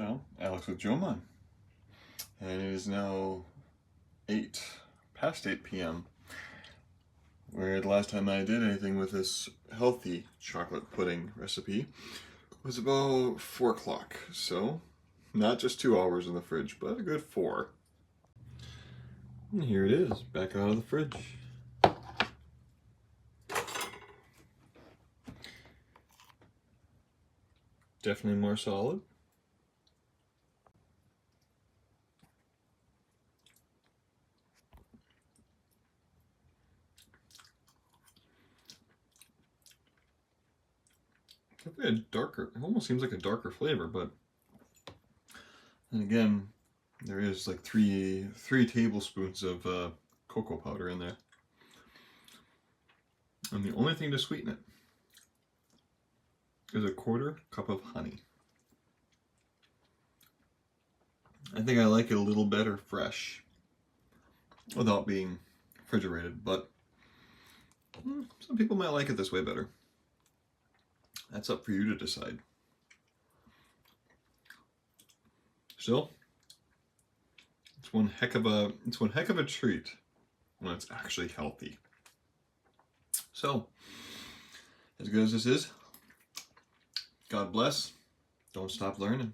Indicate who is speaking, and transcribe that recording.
Speaker 1: Well, Alex with Jomon, and it is now past 8 p.m. Where the last time I did anything with this healthy chocolate pudding recipe was about 4 o'clock. So, not just 2 hours in the fridge, but a good 4. And here it is, back out of the fridge. Definitely more solid. Definitely a darker, it almost seems like a darker flavor, but then again, there is like three tablespoons of cocoa powder in there. And the only thing to sweeten it is a 1/4 cup of honey. I think I like it a little better fresh, without being refrigerated, but some people might like it this way better. That's up for you to decide. Still, it's one heck of a treat when it's actually healthy. So, as good as this is, God bless. Don't stop learning.